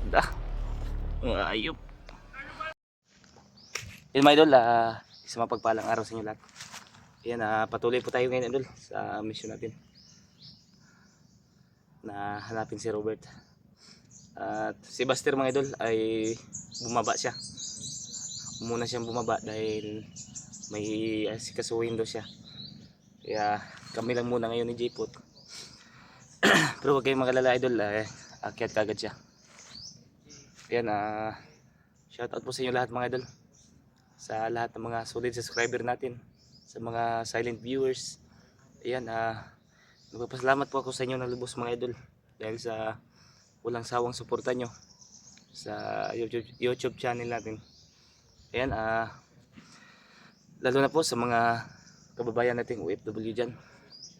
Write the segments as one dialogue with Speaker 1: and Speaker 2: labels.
Speaker 1: Dah, ayop. Yun mga idol, isang mapagpalang araw sa inyo lahat. Ayan, patuloy po tayo ngayon idol sa mission natin na hanapin si Robert. At si Buster mga idol ay bumaba siya. Muna siyang bumaba dahil may asikasuhin daw siya. Kaya kami lang muna ngayon ni J-Pot. Pero huwag kayong magalala idol, akyat kagad siya. Ayan, shout out po sa inyo lahat mga idol. Sa lahat ng mga solid subscriber natin, sa mga silent viewers. Ayan, nagpapasalamat po ako sa inyo na lubos mga idol dahil sa walang sawang suporta nyo sa YouTube channel natin. Ayan, lalo na po sa mga kababayan nating OFW dyan.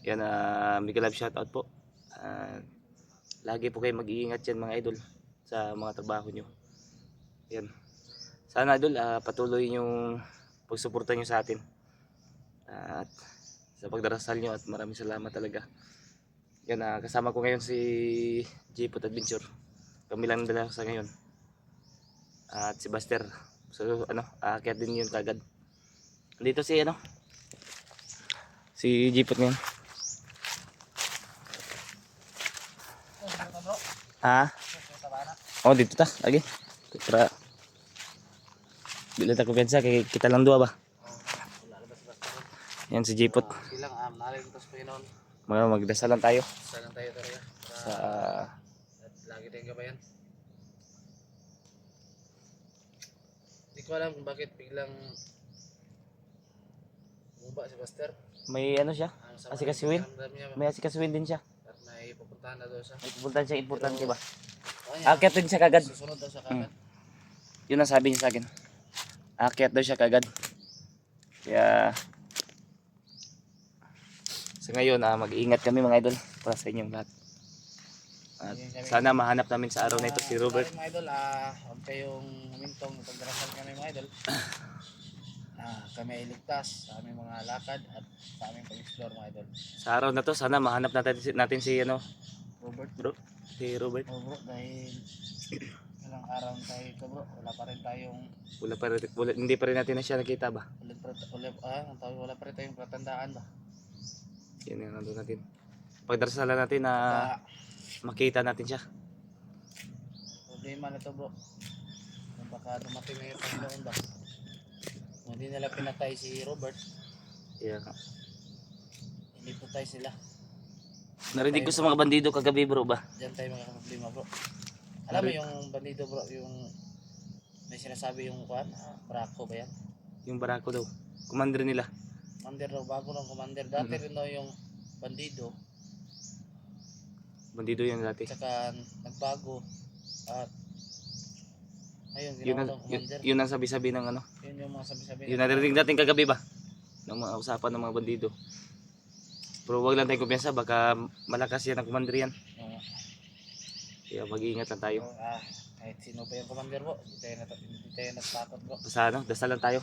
Speaker 1: Ayan, mega love shoutout po. Lagi po kayo mag-iingat dyan mga idol sa mga trabaho nyo. Ayan. Sana idol, patuloy yung pagsuporta nyo sa atin. At sa pagdarasal nyo at maraming salamat talaga. Yan, kasama ko ngayon si J-Pot Adventure. Kami lang dala sa ngayon. At si Buster. So kaya din yun kagad. Dito si si J-Pot ngayon. Oh, dito ta lagi. Para bila ta kumpiyansa kay kita lang dua ba. Yan si J-Pot.
Speaker 2: Silang narin ko sa Panginoon.
Speaker 1: Magdasalan tayo.
Speaker 2: Dasalan tayo talaga.
Speaker 1: Sa
Speaker 2: At lagi tayong gabayan. Hindi ko alam kung bakit biglang bumaba si Buster.
Speaker 1: may siya. Asikasuhin. May asikasuhin din siya.
Speaker 2: At may pupuntahan na daw siya.
Speaker 1: May pupuntahan siya importante ba?
Speaker 2: Niya,
Speaker 1: Akyat din siya kagad.
Speaker 2: susunod daw siya kagad.
Speaker 1: Yun ang sabi niya sa akin. Akyat daw siya kagad. Kaya sa ngayon, mag-iingat kami mga idol para sa inyong lahat. At sana mahanap namin sa araw na ito si Robert.
Speaker 2: Mga idol, huwag kayong humintong pagdarasal kami mga idol. Kami ay ligtas sa aming mga lakad at sa aming pag-explore mga idol.
Speaker 1: Sa araw na to, sana mahanap natin si
Speaker 2: Robert.
Speaker 1: bro, si Robert.
Speaker 2: Oh bro, dahil ilang araw tayo ito bro, wala pa rin tayong
Speaker 1: Hindi pa rin natin na siya nakita ba?
Speaker 2: wala pa rin tayong pratandaan ba?
Speaker 1: Yan yung nandun natin. Pagdasalan natin na makita natin siya.
Speaker 2: Problema na to bro. Kung baka dumating na yung Panginoon ba? Kung hindi nila pinatay si Robert,
Speaker 1: Yeah.
Speaker 2: hindi patay sila.
Speaker 1: Narinig ko sa mga bandido kagabi bro ba?
Speaker 2: Diyan tayo magkakaproblema bro. Alam mo yung bandido bro, yung may sinasabi yung Braco ba yan?
Speaker 1: Yung barako daw. Commander nila.
Speaker 2: Commander daw, bago ng commander. Dati rin daw yung bandido.
Speaker 1: Bandido yun dati.
Speaker 2: Tsaka nagbago. At ayun,
Speaker 1: Yun
Speaker 2: ginawa
Speaker 1: ang,
Speaker 2: daw commander.
Speaker 1: yun ang sabi-sabi ng
Speaker 2: Yun yung mga sabi-sabi.
Speaker 1: Yun narinig natin kagabi ba? Ng mga usapan ng mga bandido. Pero wag lang tayo kumpiyansa, baka malakas yan ang commander yan.
Speaker 2: Oo.
Speaker 1: Kaya mag-iingat lang tayo.
Speaker 2: So, kahit sino pa yung commander bro, hindi tayo natatakot bro.
Speaker 1: Basta dasalan tayo.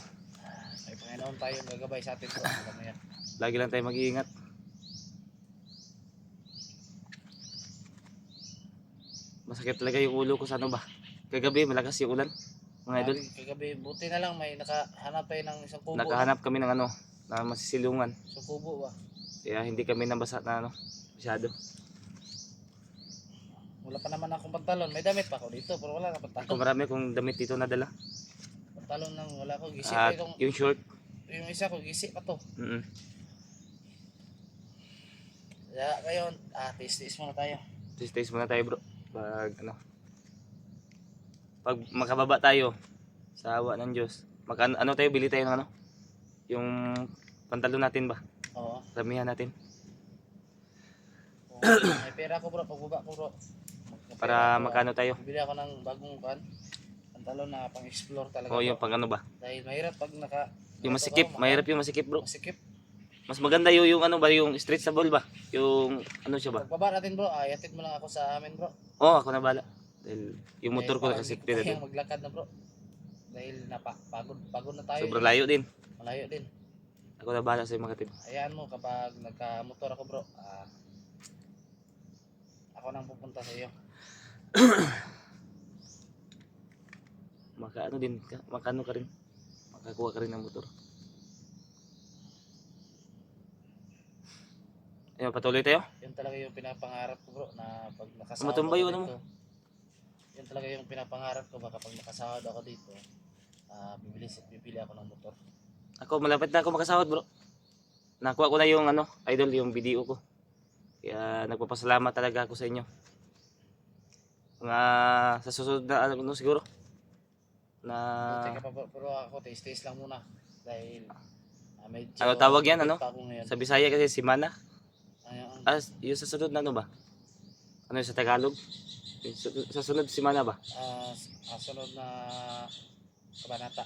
Speaker 2: May Panginoon tayo yung gagabay sa atin bro. Alam mo yan.
Speaker 1: Lagi lang tayo mag-iingat. Masakit talaga yung ulo ko sa ba? Kagabi malakas yung ulan. Mga idol.
Speaker 2: Kagabi, buti na lang may nakahanap tayo ng isang kubo.
Speaker 1: Nakahanap kami ng na masisilungan.
Speaker 2: Isang kubo ba?
Speaker 1: Kaya hindi kami nabasa na masyado.
Speaker 2: Wala pa naman akong pantalon. May damit pa ako dito pero wala na pantalon.
Speaker 1: Kung marami kong damit dito nadala.
Speaker 2: Pantalon lang wala ko. Gisi
Speaker 1: At
Speaker 2: pa itong,
Speaker 1: yung short.
Speaker 2: yung isa ko gisi pa to.
Speaker 1: Mm.
Speaker 2: Kaya ngayon, tiis-tiis muna tayo.
Speaker 1: Taste muna tayo bro. Pag makababa tayo sa awa ng Diyos. Tayo bili tayo ng yung pantalon natin ba?
Speaker 2: Oo.
Speaker 1: Ramihan natin.
Speaker 2: May pera ko bro, pagbaba ko bro.
Speaker 1: Para makano tayo.
Speaker 2: Bibili ako ng bagong pantalon na pang-explore talaga.
Speaker 1: O yung
Speaker 2: bro.
Speaker 1: pag ba?
Speaker 2: Dahil mahirap pag
Speaker 1: Yung masikip, mahirap yung masikip bro.
Speaker 2: masikip.
Speaker 1: Mas maganda yung yung stretchable ba? Yung siya ba?
Speaker 2: Pagbaba natin bro, yatid mo lang ako sa amin bro.
Speaker 1: Ako na bala. Dahil yung motor ko
Speaker 2: Dahil
Speaker 1: kasi
Speaker 2: parang hindi ko
Speaker 1: natin.
Speaker 2: kayang maglakad na bro. Dahil pagod na tayo.
Speaker 1: Sobrang layo din.
Speaker 2: Malayo din.
Speaker 1: Ako na bala sa mga katid.
Speaker 2: Hayaan mo kapag nagka-motor ako bro, ako nang pupunta sa iyo.
Speaker 1: makaano din, makano ka rin. Makakuha ka rin ng motor. Ayun, patuloy tayo.
Speaker 2: Yun talaga yung pinapangarap ko bro, na pag nakasahod
Speaker 1: Matumba
Speaker 2: ako
Speaker 1: yun, ano mo?
Speaker 2: dito. Yun talaga yung pinapangarap ko, baka pag nakasahod ako dito, bibili ako ng motor.
Speaker 1: Ako, malapit na ako makasahod bro. Nakuha ko na yung ano, idol, yung video ko. Kaya nagpapasalamat talaga ako sa inyo. Mga sa susunod na ano siguro. Na
Speaker 2: Buti ka pa bro, pero ako tiis-tiis lang muna. Dahil medyo
Speaker 1: ano tawag yan, ano?
Speaker 2: pa ako ngayon.
Speaker 1: Sa Bisaya kasi Simana.
Speaker 2: Ayun,
Speaker 1: Yung sa sunod na ano ba? Ano yung sa Tagalog? Yung sa sunod Simana ba?
Speaker 2: sunod na kabanata.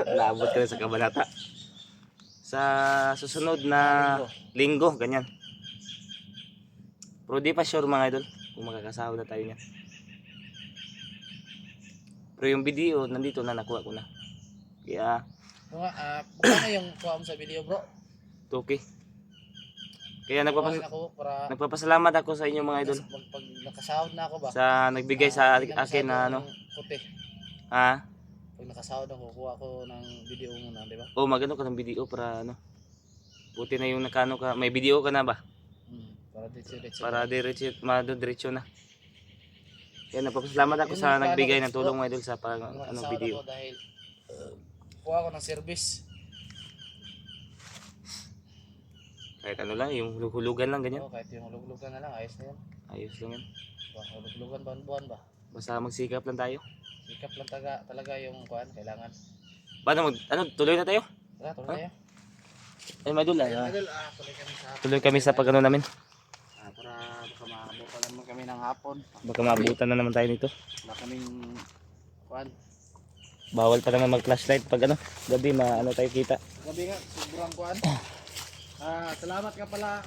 Speaker 1: Naabot ka na sa kabanata. Sa susunod na linggo, ganyan. Pero di pa sure mga idol kung makakasahod na tayo niyan. Pero yung video nandito na, nakuha ko na. Kaya
Speaker 2: Bukana yung kuha mo sa video bro.
Speaker 1: okay. Kaya
Speaker 2: Kuhain ako para
Speaker 1: nagpapasalamat ako sa inyo mga idol
Speaker 2: pag nakasahod na ako ba.
Speaker 1: sa nagbigay sa
Speaker 2: Hindi na
Speaker 1: akin na
Speaker 2: masyado
Speaker 1: ano.
Speaker 2: ang puti.
Speaker 1: Ha?
Speaker 2: Pag nakasahod ako, kuha ko ng video muna, di ba?
Speaker 1: Oh, magano ka ng video para ano. Buti na yung nakano ka. May video ka na ba?
Speaker 2: Para diretso.
Speaker 1: Para diretso na. Kaya nagpapasalamat ako
Speaker 2: Yun
Speaker 1: sa
Speaker 2: yung
Speaker 1: nagbigay
Speaker 2: plano
Speaker 1: ng
Speaker 2: ko,
Speaker 1: tulong mga idol sa
Speaker 2: Nakasahod
Speaker 1: ano video.
Speaker 2: ako dahil kuha ko ng service.
Speaker 1: Kahit ano lang, yung hulugan lang ganyan.
Speaker 2: Oo, kahit yung huluglugan na lang, ayos na yan.
Speaker 1: Ayos lang yan.
Speaker 2: Huluglugan buwan-buwan ba?
Speaker 1: Basta magsikap lang tayo.
Speaker 2: Sikap lang talaga yung kuhan, kailangan.
Speaker 1: Paano ano, tuloy na tayo?
Speaker 2: Tara, tuloy tayo.
Speaker 1: Ay, mga idol,
Speaker 2: Idol,
Speaker 1: tuloy kami sa pag-ano namin.
Speaker 2: para baka maabutan naman kami ng hapon.
Speaker 1: Baka maabutan na naman tayo nito.
Speaker 2: Wala kaming kuhan.
Speaker 1: Bawal pa naman mag-flashlight pag ano, gabi maano tayo kita.
Speaker 2: Gabi nga, sobrang kuhan. Salamat ka pala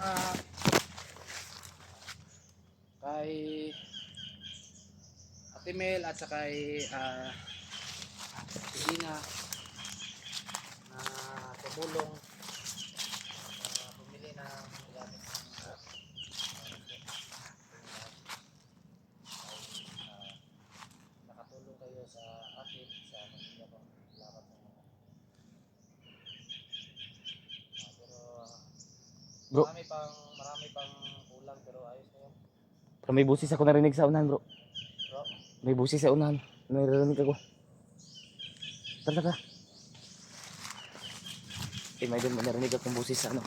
Speaker 2: kay Ate Mel at saka kay Gina na tumulong bumili ng gamit nakatulong kayo sa akin sa pamilya ko. Salamat po.
Speaker 1: Bro.
Speaker 2: Marami pang kulang pero ayos na yan.
Speaker 1: Pero may busis ako narinig sa unahan, bro.
Speaker 2: Bro,
Speaker 1: May busis sa unahan. Naririnig ako. Tara. Eh, may doon narinig akong busis sa ano.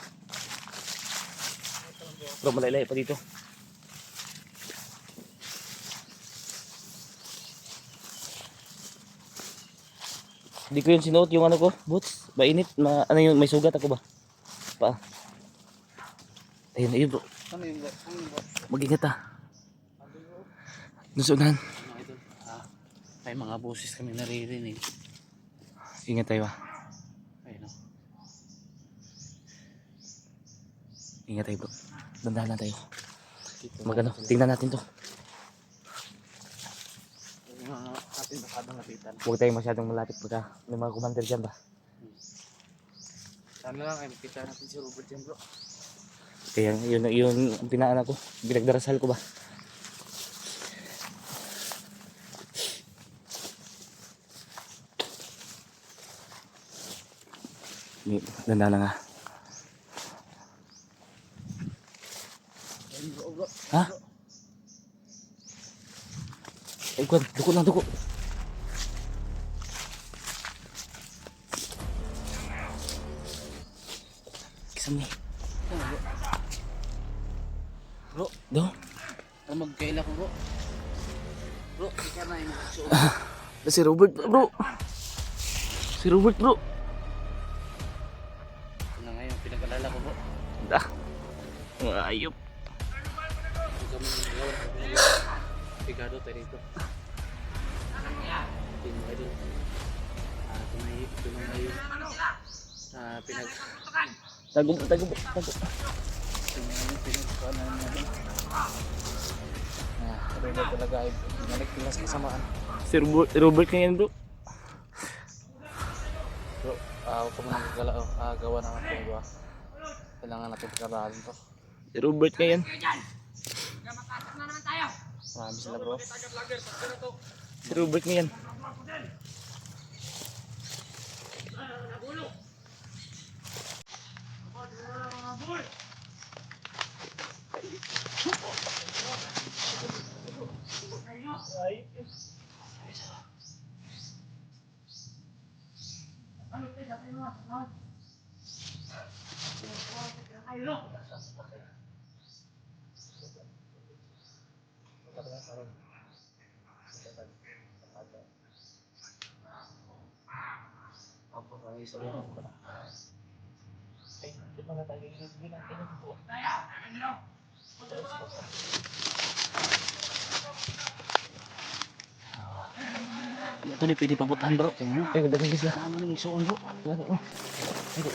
Speaker 1: Bro, malaylay pa dito. Hindi ko yun sinuot yung ano ko, boots. Mainit, ano yun, may sugat ako ba? Pa. Ayun, bro.
Speaker 2: ano yung bro?
Speaker 1: Mag-ingat ah. Doon sa unahan.
Speaker 2: Mga idol, may mga boses kami naririnig.
Speaker 1: Ingat tayo ah.
Speaker 2: Ayun o.
Speaker 1: Ingat tayo bro. Dandahan lang tayo. Magano, tingnan natin to.
Speaker 2: Yung mga ating masyadong lapitan.
Speaker 1: Huwag tayong masyadong malapit pagka may mga commander dyan ba.
Speaker 2: Sana lang ay makita natin si Robert yan bro.
Speaker 1: Kaya yun ang pinaan ko. Pinagdarasal ko ba. Ganda na nga.
Speaker 2: Ayun bro, bro.
Speaker 1: Ha? Ay, kwan, duko lang, duko. Kisam ni.
Speaker 2: Bro,
Speaker 1: Do?
Speaker 2: ano magkaila ko bro? Bro, di ka na yung magsuot.
Speaker 1: Si Robert, bro. Si Robert, bro.
Speaker 2: Ito na ngayon, pinag-alala ko bro.
Speaker 1: Dah. Ayop.
Speaker 2: Ito kami ngayon, pigado tayo dito. Ito yung idol. Ito na ngayon. Pinag...
Speaker 1: Tago.
Speaker 2: Ito na ngayon, pinag-alala namin. Robert talaga ay binalik pilas kasamaan.
Speaker 1: Si Robert ka yan, bro.
Speaker 2: Bro, huwag ko muna gawa naman ito ba? Kailangan natin pagkaraan to.
Speaker 1: Si Robert ka yan.
Speaker 2: Marami sila bro.
Speaker 1: Si Robert ngayon.
Speaker 2: Ito ni pwede pabutan bro. Eh, dagang isla. Ano ni isuon bro?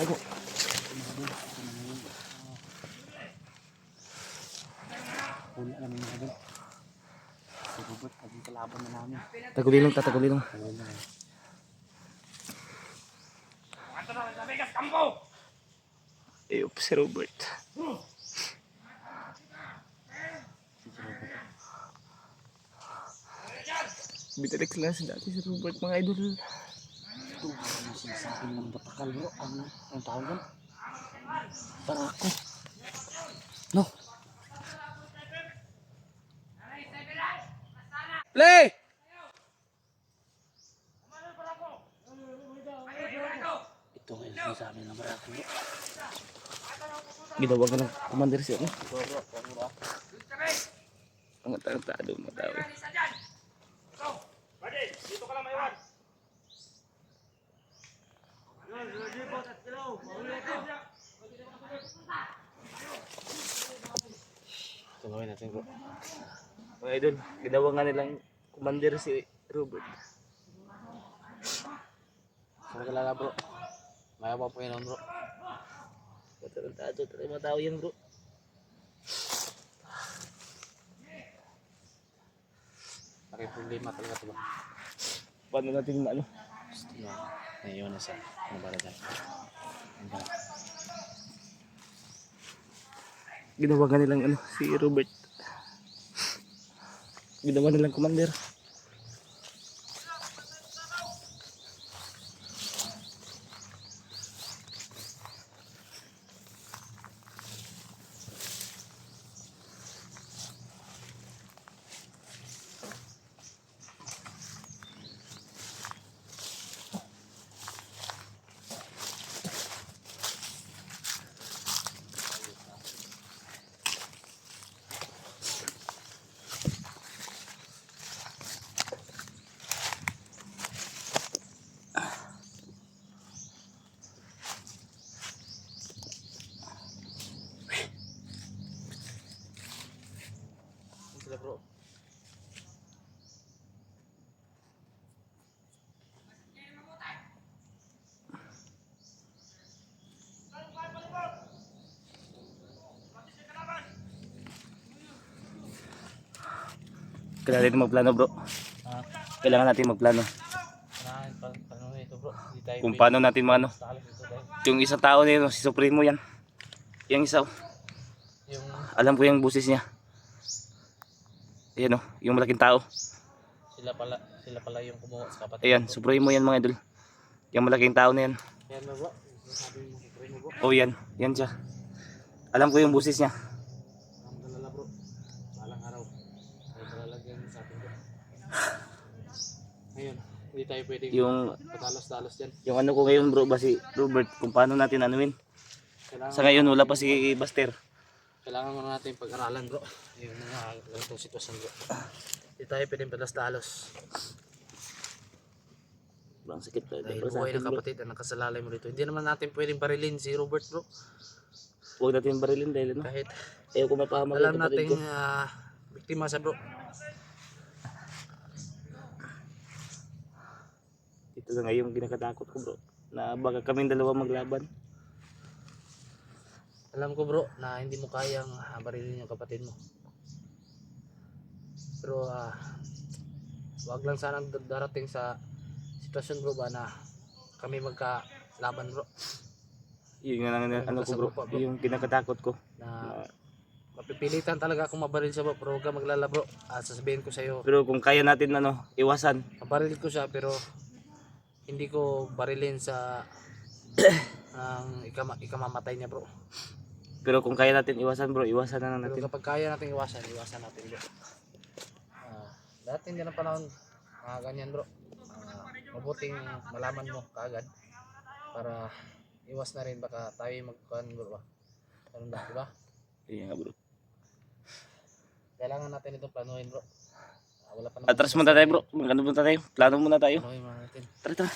Speaker 2: Ago. Wala namin mga idol. Si Robert, paging kalaban na namin.
Speaker 1: Tagulilong ta, tagulilong. Ayop si Robert. Bitalik lang si dati si Robert mga idol.
Speaker 2: Ito, ano sinasabi ng batakal bro? Ang tawag yan? Barako. No.
Speaker 1: Play!
Speaker 2: Ito nga yung sinasabi ng barako bro.
Speaker 1: Ginawa ka ng commander siya. No? Ang tado mo tao.
Speaker 2: Tunawin natin bro.
Speaker 1: Mga idol, ginawa nga nilang commander si Robert.
Speaker 2: Saan kalala bro? Maya pa po yun bro.
Speaker 1: Matarantado, tayo mga tao yan bro.
Speaker 2: Laki problema talaga ito bro.
Speaker 1: Paano natin maano?
Speaker 2: Ngayon na sa ano ba rin?
Speaker 1: Ginawa nga nilang ano, si Robert. Ginawa nilang commander.
Speaker 2: Sila bro.
Speaker 1: Kailangan natin magplano bro. Kailangan natin magplano.
Speaker 2: Paano ito bro? Hindi tayo
Speaker 1: Kung paano natin maano.
Speaker 2: talas ito dahil.
Speaker 1: Yung isang tao na yun, si Supremo yan. Yung isa,
Speaker 2: Yung
Speaker 1: alam ko yung busis niya. Ayan o, yung malaking tao.
Speaker 2: sila pala yung kumuha sa kapatid.
Speaker 1: Ayan, Supremo yan mga idol. Yung malaking tao na yan.
Speaker 2: Yan na bro. Sabi mo si bro.
Speaker 1: Oh yan, yan siya. Alam ko yung busis niya.
Speaker 2: Ang dalala bro. Balang araw. Ay talalagyan sa atin bro. Ngayon, hindi tayo pwedeng
Speaker 1: Yung,
Speaker 2: patalos-talos dyan.
Speaker 1: yung ano ko ngayon bro ba si Robert, kung paano natin anuin. Sa ngayon wala pa si Buster.
Speaker 2: Kailangan muna natin pag-aralan bro. Yung mga ganitong sitwasyon bro. Hindi tayo pwedeng patalos-talos.
Speaker 1: Ang sakit tayo.
Speaker 2: Dahil buhay ng kapatid ang nakasalalay mo dito. Hindi naman natin pwedeng barilin si Robert bro.
Speaker 1: Huwag natin barilin dahil ano.
Speaker 2: Kahit
Speaker 1: Ayaw ko mapahamak
Speaker 2: alam
Speaker 1: yung kapatid
Speaker 2: nating
Speaker 1: ko.
Speaker 2: biktima siya bro.
Speaker 1: Ito na nga yung kinakatakot ko bro. Na baka kaming dalawa maglaban.
Speaker 2: Alam ko bro na hindi mo kayang barilin yung kapatid mo. Pero wag lang sana darating sa sitwasyon bro ba na kami magkalaban bro.
Speaker 1: Yun nga lang ano ko bro. Yung kinakatakot ko.
Speaker 2: Na Mapipilitan talaga akong mabaril siya bro, pero huwag ka maglala bro. Sasabihin ko sa'yo,
Speaker 1: Pero kung kaya natin iwasan.
Speaker 2: mabaril ko siya pero hindi ko barilin sa ang ikamamatay niya bro.
Speaker 1: Pero kung kaya natin iwasan bro, iwasan na lang
Speaker 2: Pero
Speaker 1: natin.
Speaker 2: kapag kaya natin iwasan, iwasan natin bro. Dati din ang panahon, ganyan bro. Mabuting malaman mo kaagad para iwas na rin baka tayo magkuhan bro ba. Ganun ba, diba?
Speaker 1: Iya nga bro.
Speaker 2: Kailangan natin itong planuhin bro. Wala pa naman.
Speaker 1: Atras muna tayo bro. Magkano muna tayo? Plano muna tayo.
Speaker 2: Planuhin muna natin.
Speaker 1: Tara.